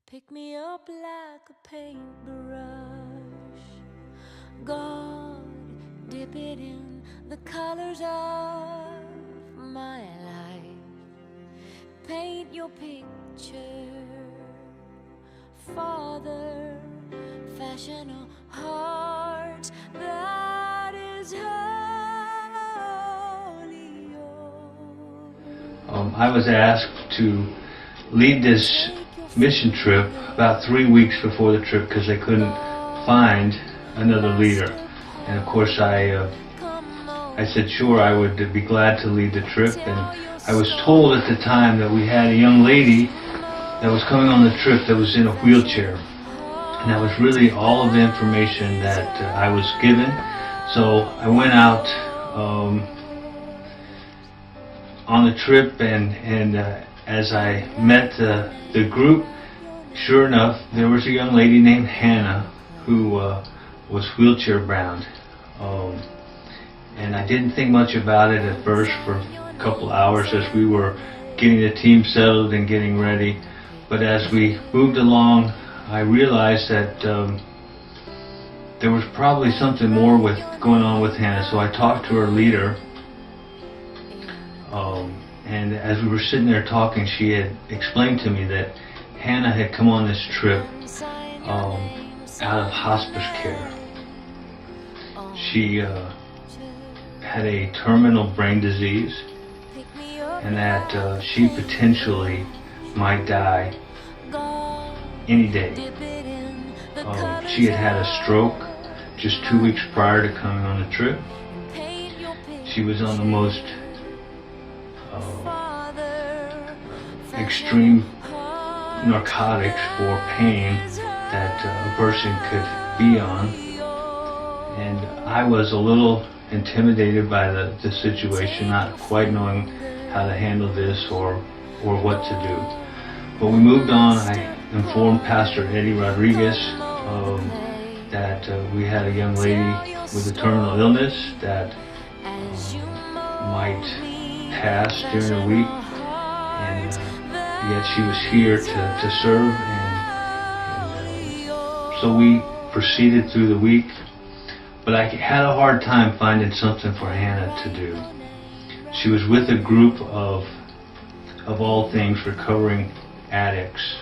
Pick me up like a paintbrush. God, dip it in the colors of my life. Paint your picture, Father. Fashion a heart that is wholly yours. I was asked to lead this mission trip about 3 weeks before the trip because they couldn't find another leader. And of course I said sure, I would be glad to lead the trip. And I was told at the time that we had a young lady that was coming on the trip that was in a wheelchair. And that was really all of the information that I was given. So I went out on the trip, and as I met the group, sure enough, there was a young lady named Hannah who was wheelchair bound. And I didn't think much about it at first for a couple hours as we were getting the team settled and getting ready. But as we moved along, I realized that there was probably something more going on with Hannah. So I talked to her leader, and as we were sitting there talking, she had explained to me that Hannah had come on this trip out of hospice care. She had a terminal brain disease, and that she potentially might die any day. She had had a stroke just 2 weeks prior to coming on the trip. She was on the most extreme narcotics for pain that a person could be on. And I was a little intimidated by the situation, not quite knowing how to handle this or what to do. But we moved on. I informed Pastor Eddie Rodriguez that we had a young lady with a terminal illness that might pass during the week, and yet she was here to serve, and so we proceeded through the week. But I had a hard time finding something for Hannah to do. She was with a group of all things, recovering addicts.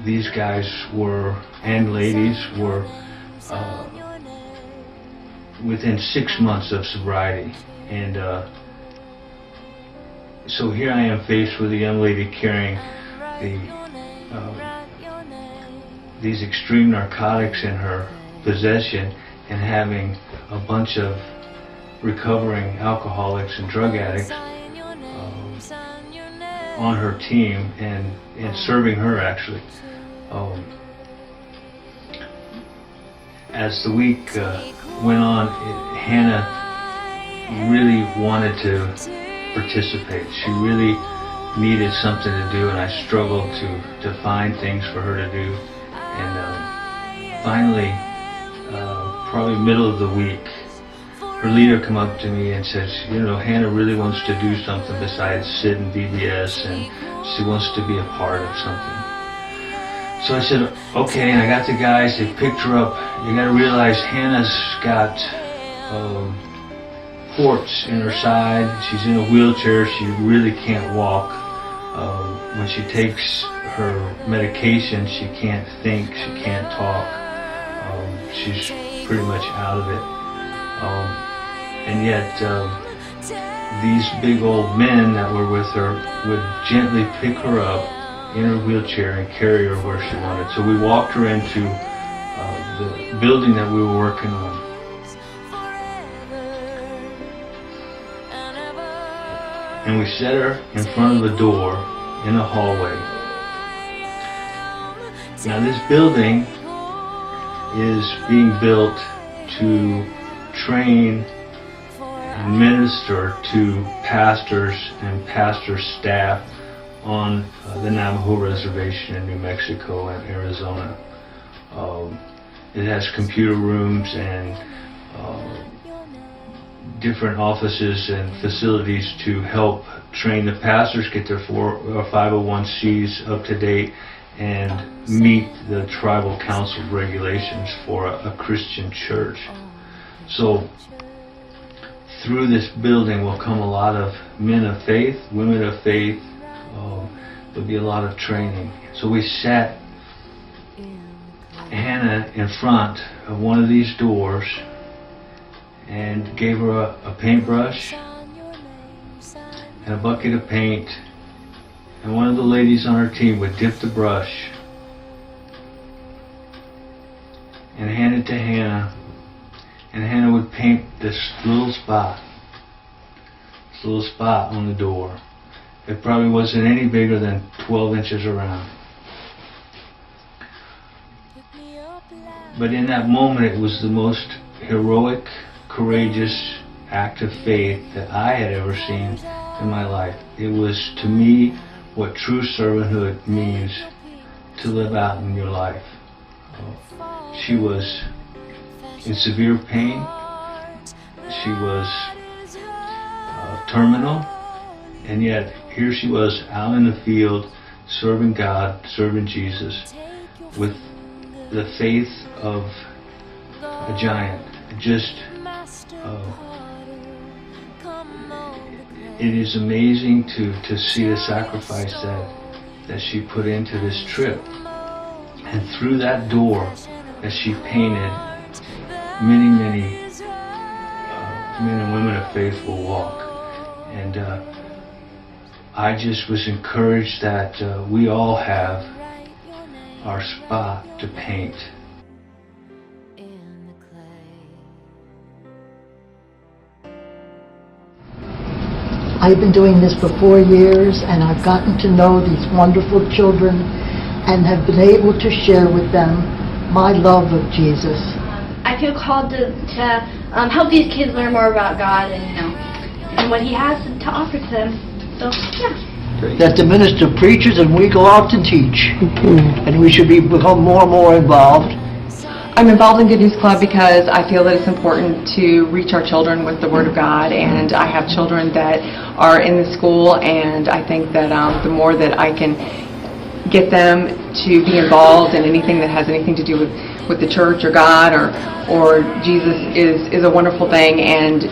These guys and ladies were within 6 months of sobriety. And so here I am faced with a young lady carrying these extreme narcotics in her possession and having a bunch of recovering alcoholics and drug addicts on her team and serving her, actually. As the week went on, Hannah really wanted to participate. She really needed something to do, and I struggled to find things for her to do. And finally, probably middle of the week, her leader come up to me and says, Hannah really wants to do something besides sit in VBS, and she wants to be a part of something. So I said, okay, and I got the guys, they picked her up. You gotta realize Hannah's got ports in her side. She's in a wheelchair, she really can't walk. When she takes her medication, she can't think, she can't talk. She's pretty much out of it. And yet, these big old men that were with her would gently pick her up in her wheelchair and carry her where she wanted. So we walked her into the building that we were working on. And we set her in front of a door in a hallway. Now this building is being built to train and minister to pastors and pastor staff on the Navajo Reservation in New Mexico and Arizona. It has computer rooms and different offices and facilities to help train the pastors, get their 501Cs up to date, and meet the tribal council regulations for a Christian church. So through this building will come a lot of men of faith, women of faith. There'll be a lot of training. So we sat Hannah in front of one of these doors and gave her a paintbrush and a bucket of paint, and one of the ladies on her team would dip the brush and hand it to Hannah, and Hannah would paint this little spot on the door. It probably wasn't any bigger than 12 inches around. But in that moment, it was the most heroic, courageous act of faith that I had ever seen in my life. It was, to me, what true servanthood means to live out in your life. She was in severe pain. She was terminal, and yet here she was out in the field serving God, serving Jesus with the faith of a giant. It is amazing to see the sacrifice that she put into this trip. And through that door that she painted, many men and women of faith will walk. And I just was encouraged that we all have our spot to paint. I've been doing this for 4 years, and I've gotten to know these wonderful children and have been able to share with them my love of Jesus. I feel called to help these kids learn more about God and what He has to offer to them. So, yeah. That the minister preaches and we go out to teach. And we should become more and more involved. I'm involved in Good News Club because I feel that it's important to reach our children with the Word of God, and I have children that are in the school, and I think that the more that I can get them to be involved in anything that has anything to do with the church or God or Jesus is a wonderful thing. And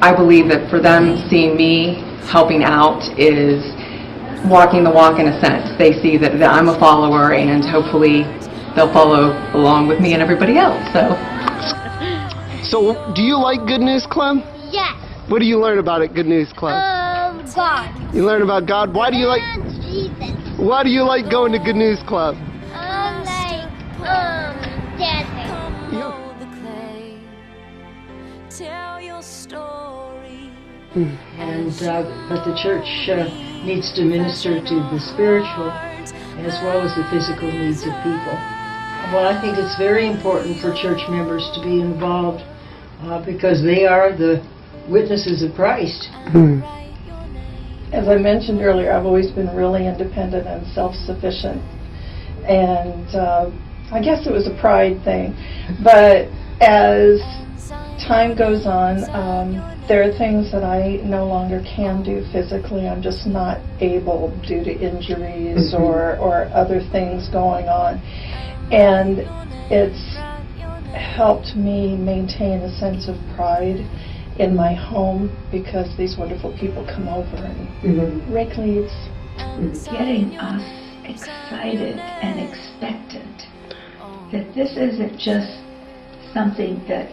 I believe that for them, seeing me helping out is walking the walk in a sense. They see that I'm a follower, and hopefully they'll follow along with me and everybody else. So do you like Good News Club? Yes. What do you learn about it, Good News Club? God. You learn about God. Why do you like Jesus. Why do you like going to Good News Club? Dancing. Tell your story. And but the church needs to minister to the spiritual as well as the physical needs of people. Well, I think it's very important for church members to be involved because they are the witnesses of Christ. As I mentioned earlier, I've always been really independent and self-sufficient, and I guess it was a pride thing. But as time goes on, there are things that I no longer can do physically. I'm just not able due to injuries or other things going on. And it's helped me maintain a sense of pride in my home because these wonderful people come over and rake leaves. It's getting us excited and expectant that this isn't just something that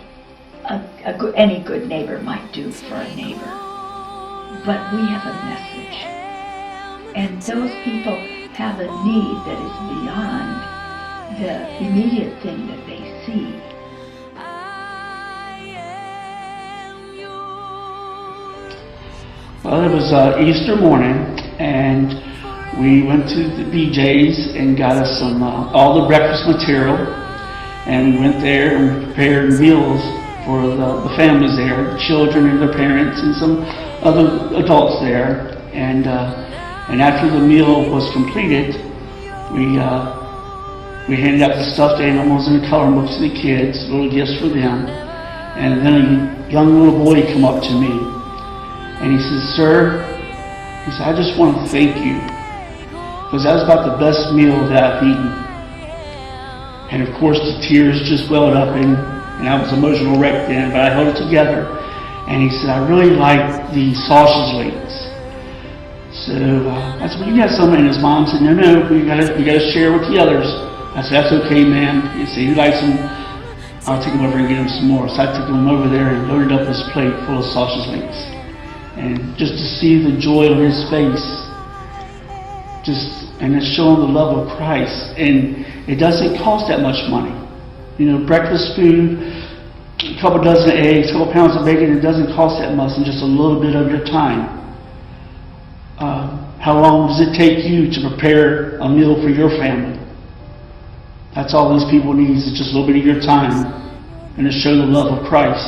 any good neighbor might do for a neighbor, but we have a message, and those people have a need that is beyond the immediate thing that they see. Well, it was Easter morning, and we went to the BJ's and got us some all the breakfast material, and we went there and prepared meals for the families there, the children and their parents, and some other adults there. And after the meal was completed, we handed out the stuffed animals and the coloring books to the kids, little gifts for them. And then young little boy come up to me, and he says, "Sir," he said, "I just want to thank you, because that was about the best meal that I've eaten." And of course the tears just welled up, and I was emotional wreck then, but I held it together. And he said, "I really like the sausage links." So I said, "Well, you got some." And his mom said, "No, we gotta share with the others." I said, "That's okay, ma'am." He said, "He likes them. I'll take him over and get him some more." So I took him over there and loaded up his plate full of sausage links. And just to see the joy on his face, and it's showing the love of Christ. And it doesn't cost that much money. You know, breakfast food, a couple dozen eggs, a couple pounds of bacon, it doesn't cost that much, and just a little bit of your time. How long does it take you to prepare a meal for your family? That's all these people need, is just a little bit of your time, and to show the love of Christ.